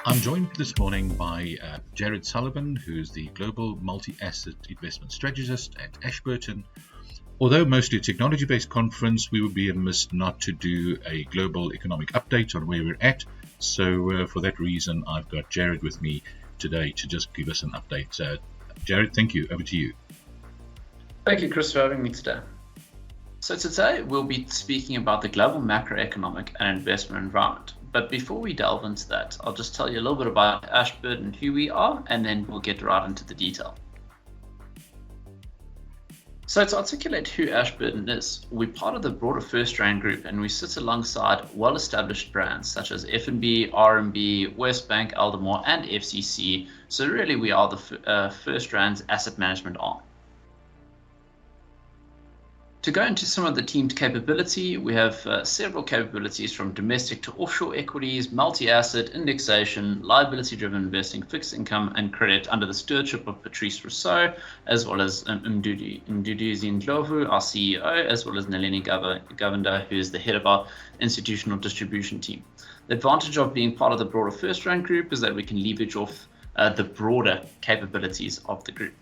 I'm joined this morning by Jared Sullivan, who's the Global Multi-Asset Investment Strategist at Ashburton. Although mostly a technology-based conference, we would be amiss not to do a global economic update on where we're at. So for that reason, I've got Jared with me today to just give us an update. Jared, thank you. Over to you. Thank you, Chris, for having me today. So today we'll be speaking about the global macroeconomic and investment environment. But before we delve into that, I'll just tell you a little bit about Ashburton and who we are, and then we'll get right into the detail. So to articulate who Ashburton is, we're part of the broader FirstRand group, and we sit alongside well-established brands such as F&B, R&B, Westbank, Aldermore, and FCC. So really we are the FirstRand's asset management arm. To go into some of the team's capability, we have several capabilities from domestic to offshore equities, multi-asset, indexation, liability-driven investing, fixed income, and credit under the stewardship of Patrice Rousseau, as well as Mduduzi Ndlovu, our CEO, as well as Nalini Govender, who is the head of our institutional distribution team. The advantage of being part of the broader FirstRand group is that we can leverage off the broader capabilities of the group.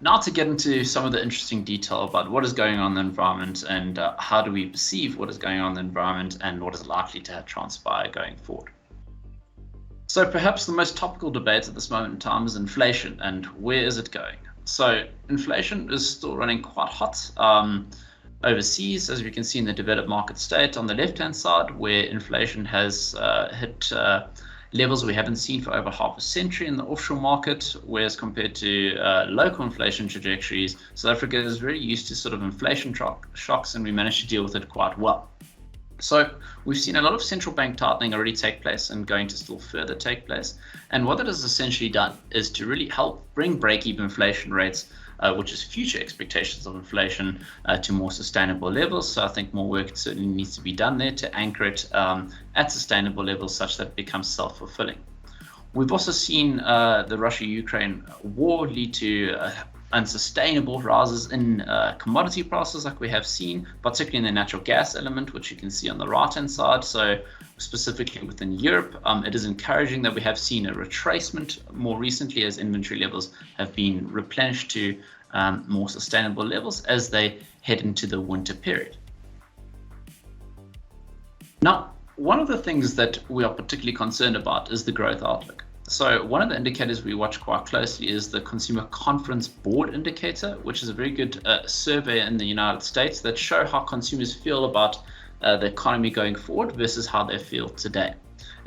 Now to get into some of the interesting detail about what is going on in the environment and how do we perceive what is going on in the environment and what is likely to transpire going forward. So perhaps the most topical debate at this moment in time is inflation and where is it going? So inflation is still running quite hot overseas, as we can see in the developed market state on the left-hand side, where inflation has hit levels we haven't seen for over half a century in the offshore market, whereas compared to local inflation trajectories, South Africa is very used to sort of inflation shocks, and we managed to deal with it quite well. So we've seen a lot of central bank tightening already take place and going to still further take place. And what that has essentially done is to really help bring break-even inflation rates, which is future expectations of inflation, to more sustainable levels. So I think more work certainly needs to be done there to anchor it at sustainable levels such that it becomes self-fulfilling. We've also seen the Russia-Ukraine war lead to unsustainable rises in commodity prices like we have seen, particularly in the natural gas element, which you can see on the right-hand side. So specifically within Europe, it is encouraging that we have seen a retracement more recently as inventory levels have been replenished to more sustainable levels as they head into the winter period. Now, one of the things that we are particularly concerned about is the growth outlook. So one of the indicators we watch quite closely is the Consumer Confidence Board indicator, which is a very good survey in the United States that show how consumers feel about the economy going forward versus how they feel today.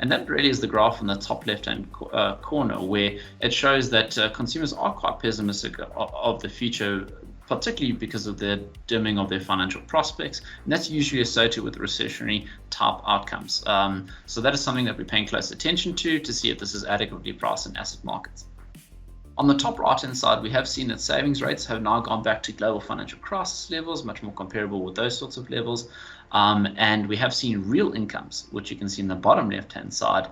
And that really is the graph in the top left-hand corner, where it shows that consumers are quite pessimistic of the future, particularly because of the dimming of their financial prospects. And that's usually associated with recessionary type outcomes. So that is something that we're paying close attention to see if this is adequately priced in asset markets. On the top right-hand side, we have seen that savings rates have now gone back to global financial crisis levels, much more comparable with those sorts of levels. And we have seen real incomes, which you can see in the bottom left-hand side,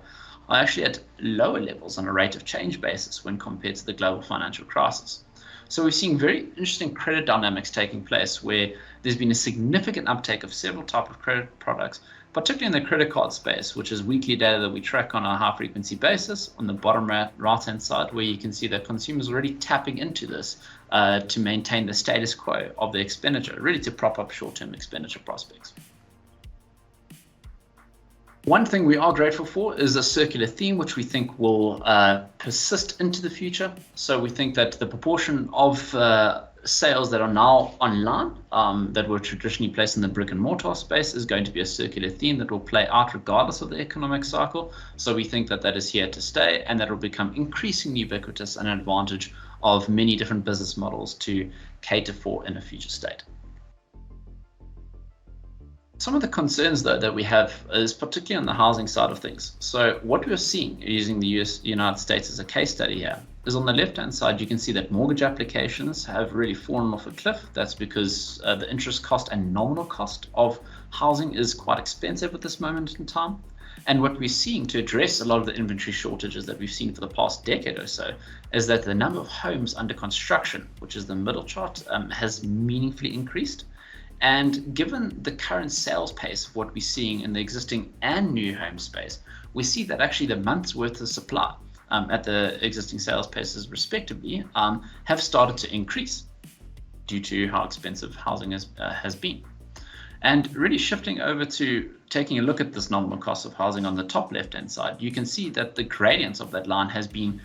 are actually at lower levels on a rate of change basis when compared to the global financial crisis. So we're seeing very interesting credit dynamics taking place where there's been a significant uptake of several types of credit products, particularly in the credit card space, which is weekly data that we track on a high frequency basis on the bottom right-hand side, where you can see that consumers are already tapping into this to maintain the status quo of the expenditure, really to prop up short-term expenditure prospects. One thing we are grateful for is a circular theme, which we think will persist into the future. So we think that the proportion of sales that are now online that were traditionally placed in the brick and mortar space is going to be a circular theme that will play out regardless of the economic cycle. So we think that that is here to stay, and that will become increasingly ubiquitous and an advantage of many different business models to cater for in a future state. Some of the concerns, though, that we have is particularly on the housing side of things. So what we're seeing, using the United States as a case study here, is on the left-hand side, you can see that mortgage applications have really fallen off a cliff. That's because the interest cost and nominal cost of housing is quite expensive at this moment in time. And what we're seeing to address a lot of the inventory shortages that we've seen for the past decade or so is that the number of homes under construction, which is the middle chart, has meaningfully increased. And given the current sales pace of what we're seeing in the existing and new home space, we see that actually the month's worth of supply at the existing sales paces respectively have started to increase due to how expensive housing has been. And really shifting over to taking a look at this nominal cost of housing on the top left-hand side, you can see that the gradient of that line has been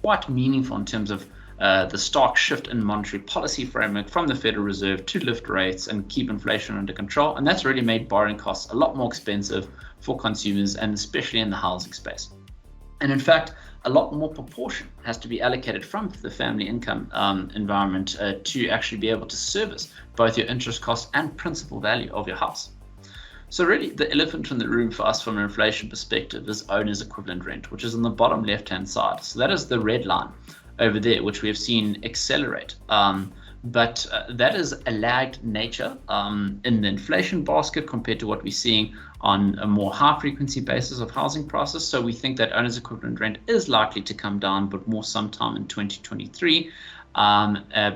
quite meaningful in terms of the stark shift in monetary policy framework from the Federal Reserve to lift rates and keep inflation under control. And that's really made borrowing costs a lot more expensive for consumers, and especially in the housing space. And in fact, a lot more proportion has to be allocated from the family income environment to actually be able to service both your interest costs and principal value of your house. So really, the elephant in the room for us from an inflation perspective is owner's equivalent rent, which is on the bottom left-hand side. So that is the red line over there, which we have seen accelerate. But that is a lagged nature in the inflation basket compared to what we're seeing on a more high frequency basis of housing prices. So we think that owner's equivalent rent is likely to come down, but more sometime in 2023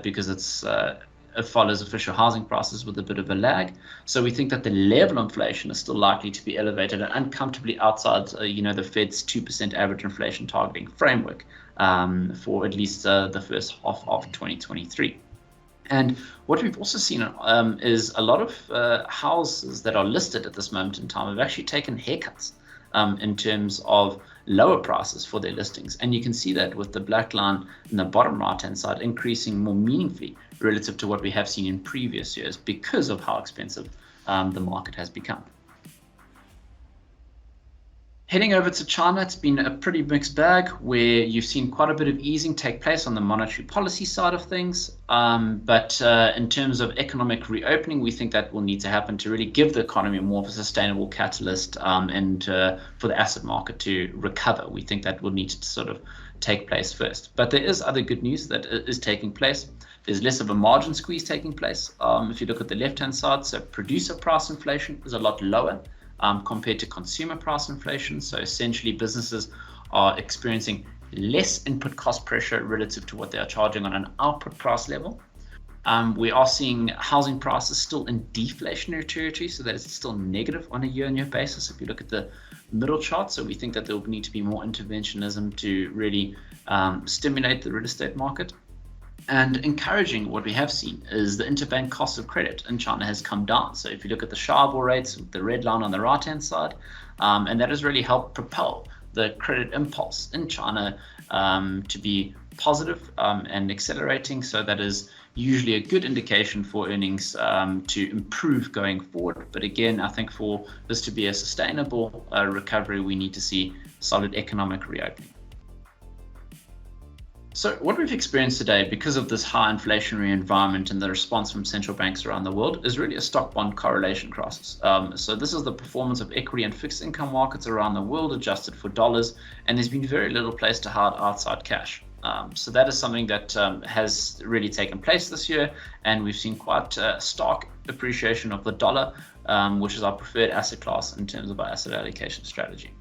because it follows official housing prices with a bit of a lag. So we think that the level of inflation is still likely to be elevated and uncomfortably outside the Fed's 2% average inflation targeting framework for at least the first half of 2023. And what we've also seen is a lot of houses that are listed at this moment in time have actually taken haircuts in terms of lower prices for their listings. And you can see that with the black line in the bottom right-hand side increasing more meaningfully relative to what we have seen in previous years because of how expensive the market has become. Heading over to China, it's been a pretty mixed bag where you've seen quite a bit of easing take place on the monetary policy side of things. But in terms of economic reopening, we think that will need to happen to really give the economy more of a sustainable catalyst and for the asset market to recover. We think that will need to sort of take place first. But there is other good news that is taking place. There's less of a margin squeeze taking place. If you look at the left-hand side, so producer price inflation is a lot lower compared to consumer price inflation. So essentially businesses are experiencing less input cost pressure relative to what they are charging on an output price level. We are seeing housing prices still in deflationary territory, so that is still negative on a year-on-year basis if you look at the middle chart. So we think that there will need to be more interventionism to really stimulate the real estate market. And encouraging, what we have seen is the interbank cost of credit in China has come down. So if you look at the SHIBOR rates, the red line on the right-hand side, and that has really helped propel the credit impulse in China to be positive and accelerating. So that is usually a good indication for earnings to improve going forward. But again, I think for this to be a sustainable recovery, we need to see solid economic reopening. So what we've experienced today, because of this high inflationary environment and the response from central banks around the world, is really a stock bond correlation crisis. So this is the performance of equity and fixed income markets around the world adjusted for dollars, and there's been very little place to hide outside cash. So that is something that has really taken place this year, and we've seen quite stark appreciation of the dollar, which is our preferred asset class in terms of our asset allocation strategy.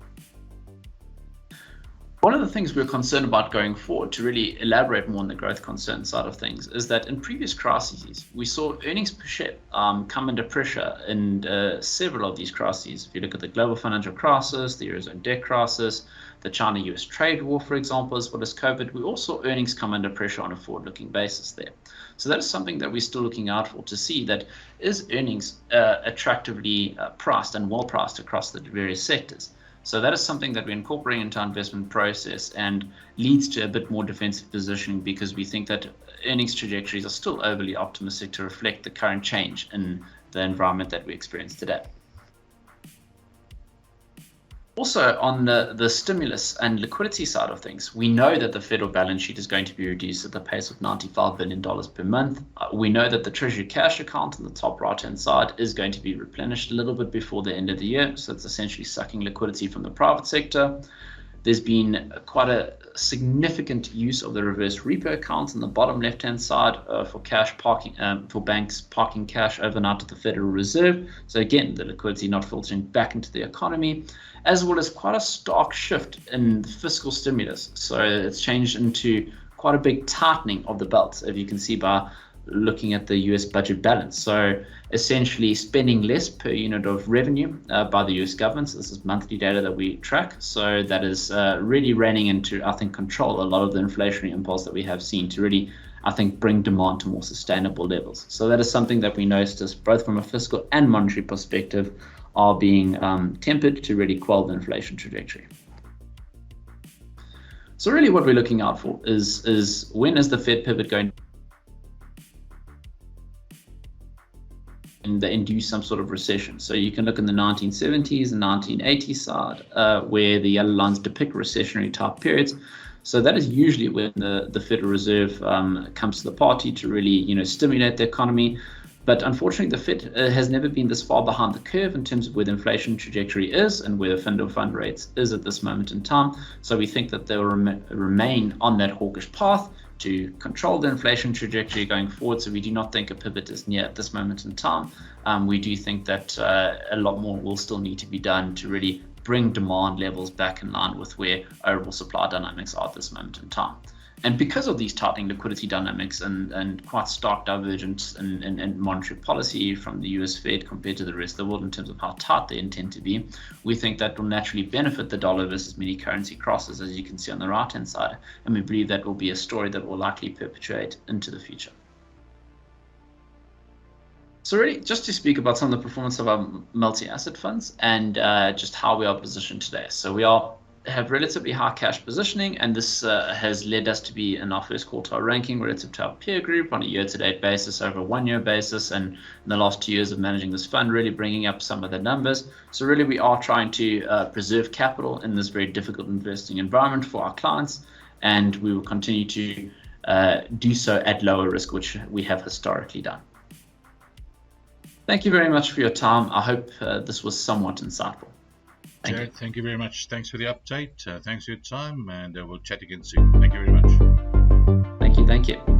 One of the things we're concerned about going forward, to really elaborate more on the growth concern side of things, is that in previous crises, we saw earnings per share come under pressure in several of these crises. If you look at the global financial crisis, the Eurozone debt crisis, the China-US trade war, for example, as well as COVID, we also saw earnings come under pressure on a forward-looking basis there. So that is something that we're still looking out for, to see that is earnings attractively priced and well priced across the various sectors. So that is something that we're incorporating into our investment process and leads to a bit more defensive positioning, because we think that earnings trajectories are still overly optimistic to reflect the current change in the environment that we experience today. Also, on the stimulus and liquidity side of things, we know that the federal balance sheet is going to be reduced at the pace of $95 billion per month. We know that the Treasury cash account on the top right-hand side is going to be replenished a little bit before the end of the year. So it's essentially sucking liquidity from the private sector. There's been quite a significant use of the reverse repo accounts on the bottom left-hand side for cash parking, for banks parking cash overnight at the Federal Reserve. So again, the liquidity not filtering back into the economy, as well as quite a stark shift in the fiscal stimulus. So it's changed into quite a big tightening of the belt, as you can see by looking at the US budget balance. So essentially spending less per unit of revenue by the US government. So this is monthly data that we track. So that is really reining into, I think, control a lot of the inflationary impulse that we have seen to really, I think, bring demand to more sustainable levels. So that is something that we noticed both from a fiscal and monetary perspective are being tempered to really quell the inflation trajectory. So really what we're looking out for is when is the Fed pivot going to induce some sort of recession? So you can look in the 1970s and 1980s side where the yellow lines depict recessionary type periods. So that is usually when the Federal Reserve comes to the party to really stimulate the economy. But unfortunately, the Fed has never been this far behind the curve in terms of where the inflation trajectory is and where the fund rates is at this moment in time. So we think that they will remain on that hawkish path to control the inflation trajectory going forward. So we do not think a pivot is near at this moment in time. We do think that a lot more will still need to be done to really bring demand levels back in line with where overall supply dynamics are at this moment in time. And because of these tightening liquidity dynamics and quite stark divergence in monetary policy from the US Fed compared to the rest of the world in terms of how tight they intend to be, we think that will naturally benefit the dollar versus many currency crosses, as you can see on the right-hand side. And we believe that will be a story that will likely perpetuate into the future. So really, just to speak about some of the performance of our multi-asset funds and just how we are positioned today. So we have relatively high cash positioning, and this has led us to be in our first quartile ranking relative to our peer group on a year-to-date basis, over a one-year basis, and in the last 2 years of managing this fund, really bringing up some of the numbers. So really we are trying to preserve capital in this very difficult investing environment for our clients, and we will continue to do so at lower risk, which we have historically done. Thank you very much for your time. I hope this was somewhat insightful. Jared, thank you very much. Thanks for the update. Thanks for your time, and we'll chat again soon. Thank you very much. Thank you.